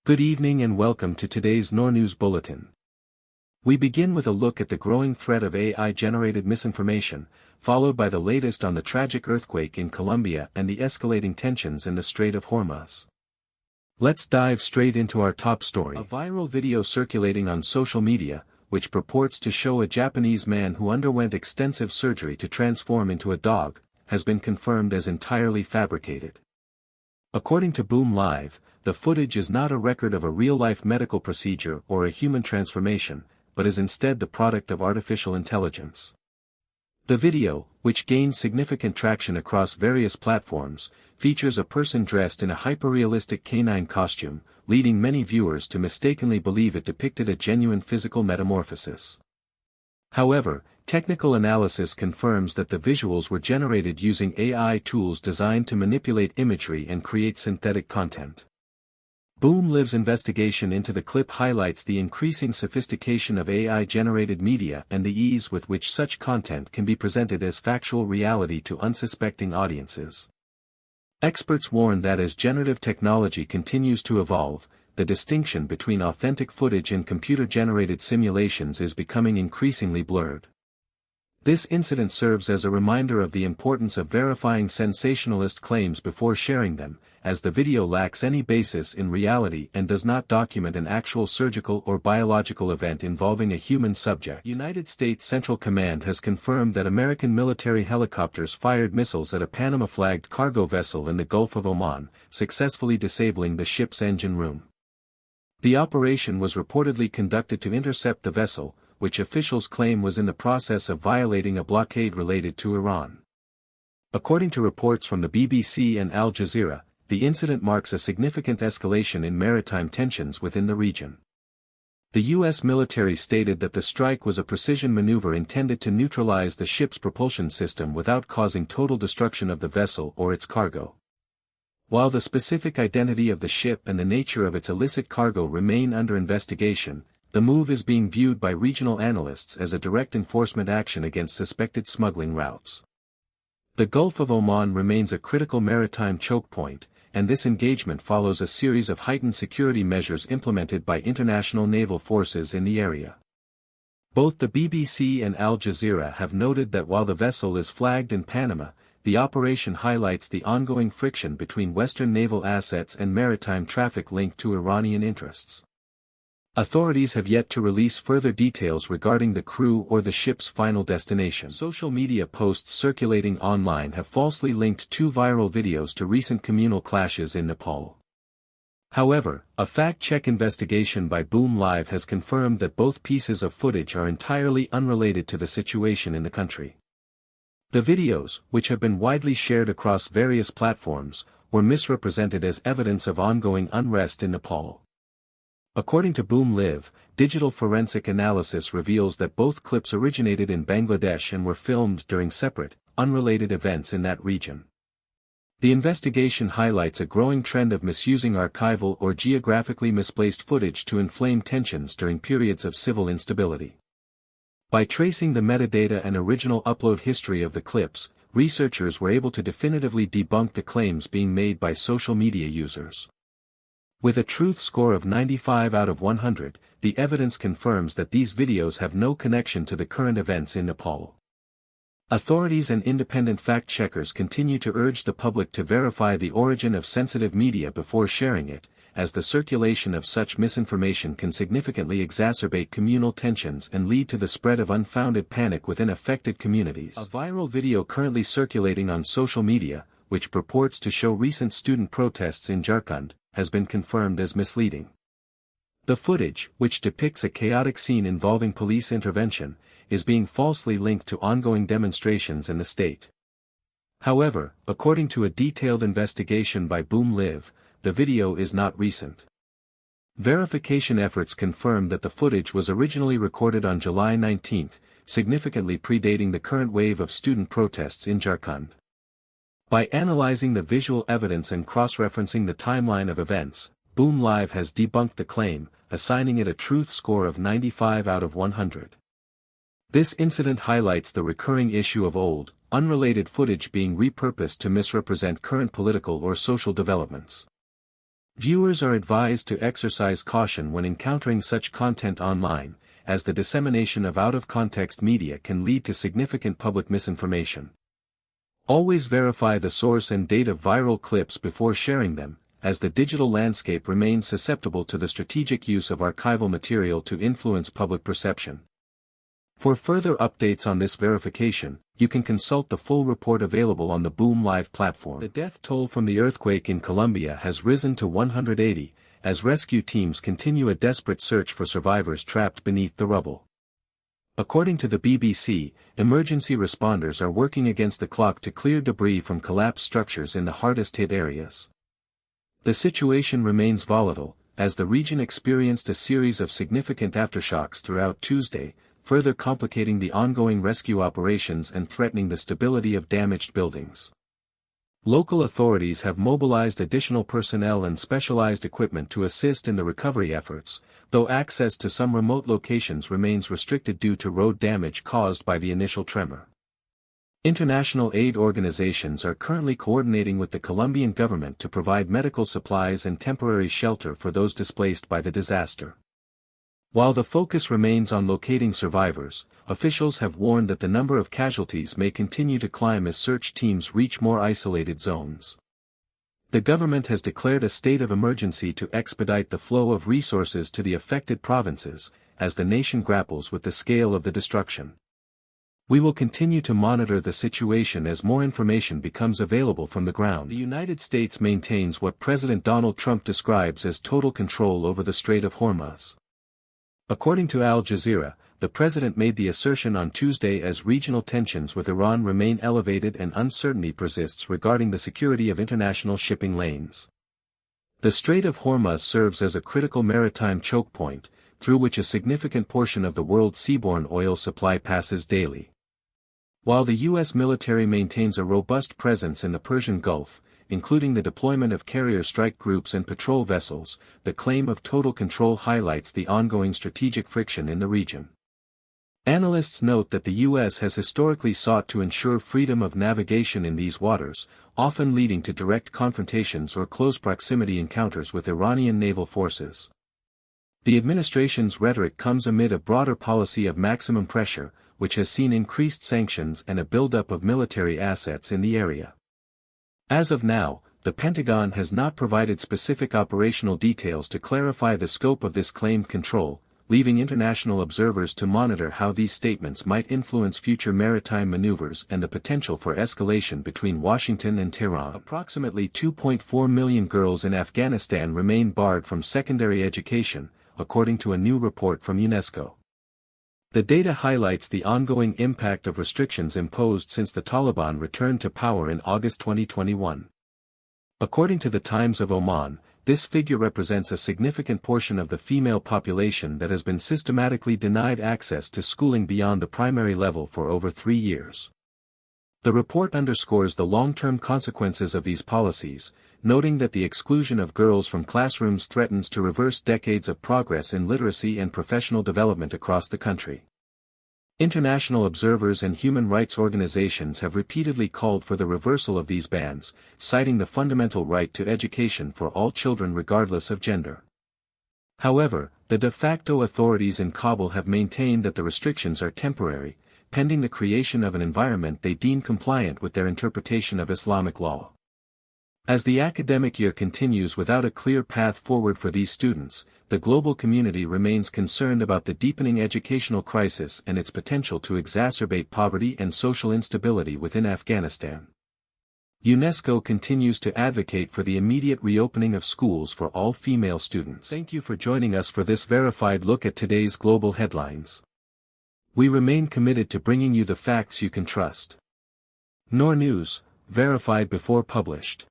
Good evening and welcome to today's NoorNews Bulletin. We begin with a look at the growing threat of AI-generated misinformation, followed by the latest on the tragic earthquake in Colombia and the escalating tensions in the Strait of Hormuz. Let's dive straight into our top story. A viral video circulating on social media, which purports to show a Japanese man who underwent extensive surgery to transform into a dog, has been confirmed as entirely fabricated. According to Boom Live, the footage is not a record of a real-life medical procedure or a human transformation, but is instead the product of artificial intelligence. The video, which gained significant traction across various platforms, features a person dressed in a hyper-realistic canine costume, leading many viewers to mistakenly believe it depicted a genuine physical metamorphosis. However, technical analysis confirms that the visuals were generated using AI tools designed to manipulate imagery and create synthetic content. Boom Live's investigation into the clip highlights the increasing sophistication of AI-generated media and the ease with which such content can be presented as factual reality to unsuspecting audiences. Experts warn that as generative technology continues to evolve, the distinction between authentic footage and computer-generated simulations is becoming increasingly blurred. This incident serves as a reminder of the importance of verifying sensationalist claims before sharing them, as the video lacks any basis in reality and does not document an actual surgical or biological event involving a human subject. United States Central Command has confirmed that American military helicopters fired missiles at a Panama-flagged cargo vessel in the Gulf of Oman, successfully disabling the ship's engine room. The operation was reportedly conducted to intercept the vessel, which officials claim was in the process of violating a blockade related to Iran. According to reports from the BBC and Al Jazeera, the incident marks a significant escalation in maritime tensions within the region. The U.S. military stated that the strike was a precision maneuver intended to neutralize the ship's propulsion system without causing total destruction of the vessel or its cargo. While the specific identity of the ship and the nature of its illicit cargo remain under investigation, the move is being viewed by regional analysts as a direct enforcement action against suspected smuggling routes. The Gulf of Oman remains a critical maritime choke point, and this engagement follows a series of heightened security measures implemented by international naval forces in the area. Both the BBC and Al Jazeera have noted that while the vessel is flagged in Panama, the operation highlights the ongoing friction between Western naval assets and maritime traffic linked to Iranian interests. Authorities have yet to release further details regarding the crew or the ship's final destination. Social media posts circulating online have falsely linked two viral videos to recent communal clashes in Nepal. However, a fact-check investigation by Boom Live has confirmed that both pieces of footage are entirely unrelated to the situation in the country. The videos, which have been widely shared across various platforms, were misrepresented as evidence of ongoing unrest in Nepal. According to Boom Live, digital forensic analysis reveals that both clips originated in Bangladesh and were filmed during separate, unrelated events in that region. The investigation highlights a growing trend of misusing archival or geographically misplaced footage to inflame tensions during periods of civil instability. By tracing the metadata and original upload history of the clips, researchers were able to definitively debunk the claims being made by social media users. With a truth score of 95 out of 100, the evidence confirms that these videos have no connection to the current events in Nepal. Authorities and independent fact-checkers continue to urge the public to verify the origin of sensitive media before sharing it, as the circulation of such misinformation can significantly exacerbate communal tensions and lead to the spread of unfounded panic within affected communities. A viral video currently circulating on social media, which purports to show recent student protests in Jharkhand, has been confirmed as misleading. The footage, which depicts a chaotic scene involving police intervention, is being falsely linked to ongoing demonstrations in the state. However, according to a detailed investigation by Boom Live, the video is not recent. Verification efforts confirm that the footage was originally recorded on July 19, significantly predating the current wave of student protests in Jharkhand. By analyzing the visual evidence and cross-referencing the timeline of events, Boom Live has debunked the claim, assigning it a truth score of 95 out of 100. This incident highlights the recurring issue of old, unrelated footage being repurposed to misrepresent current political or social developments. Viewers are advised to exercise caution when encountering such content online, as the dissemination of out-of-context media can lead to significant public misinformation. Always verify the source and date of viral clips before sharing them, as the digital landscape remains susceptible to the strategic use of archival material to influence public perception. For further updates on this verification, you can consult the full report available on the Boom Live platform. The death toll from the earthquake in Colombia has risen to 180, as rescue teams continue a desperate search for survivors trapped beneath the rubble. According to the BBC, emergency responders are working against the clock to clear debris from collapsed structures in the hardest-hit areas. The situation remains volatile, as the region experienced a series of significant aftershocks throughout Tuesday, further complicating the ongoing rescue operations and threatening the stability of damaged buildings. Local authorities have mobilized additional personnel and specialized equipment to assist in the recovery efforts, though access to some remote locations remains restricted due to road damage caused by the initial tremor. International aid organizations are currently coordinating with the Colombian government to provide medical supplies and temporary shelter for those displaced by the disaster. While the focus remains on locating survivors, officials have warned that the number of casualties may continue to climb as search teams reach more isolated zones. The government has declared a state of emergency to expedite the flow of resources to the affected provinces, as the nation grapples with the scale of the destruction. We will continue to monitor the situation as more information becomes available from the ground. The United States maintains what President Donald Trump describes as total control over the Strait of Hormuz. According to Al Jazeera, the president made the assertion on Tuesday as regional tensions with Iran remain elevated and uncertainty persists regarding the security of international shipping lanes. The Strait of Hormuz serves as a critical maritime choke point, through which a significant portion of the world's seaborne oil supply passes daily. While the U.S. military maintains a robust presence in the Persian Gulf, including the deployment of carrier strike groups and patrol vessels, the claim of total control highlights the ongoing strategic friction in the region. Analysts note that the U.S. has historically sought to ensure freedom of navigation in these waters, often leading to direct confrontations or close proximity encounters with Iranian naval forces. The administration's rhetoric comes amid a broader policy of maximum pressure, which has seen increased sanctions and a buildup of military assets in the area. As of now, the Pentagon has not provided specific operational details to clarify the scope of this claimed control, leaving international observers to monitor how these statements might influence future maritime maneuvers and the potential for escalation between Washington and Tehran. Approximately 2.4 million girls in Afghanistan remain barred from secondary education, according to a new report from UNESCO. The data highlights the ongoing impact of restrictions imposed since the Taliban returned to power in August 2021. According to the Times of Oman, this figure represents a significant portion of the female population that has been systematically denied access to schooling beyond the primary level for over 3 years. The report underscores the long-term consequences of these policies, noting that the exclusion of girls from classrooms threatens to reverse decades of progress in literacy and professional development across the country. International observers and human rights organizations have repeatedly called for the reversal of these bans, citing the fundamental right to education for all children regardless of gender. However, the de facto authorities in Kabul have maintained that the restrictions are temporary, pending the creation of an environment they deem compliant with their interpretation of Islamic law. As the academic year continues without a clear path forward for these students, the global community remains concerned about the deepening educational crisis and its potential to exacerbate poverty and social instability within Afghanistan. UNESCO continues to advocate for the immediate reopening of schools for all female students. Thank you for joining us for this verified look at today's global headlines. We remain committed to bringing you the facts you can trust. NoorNews, verified before published.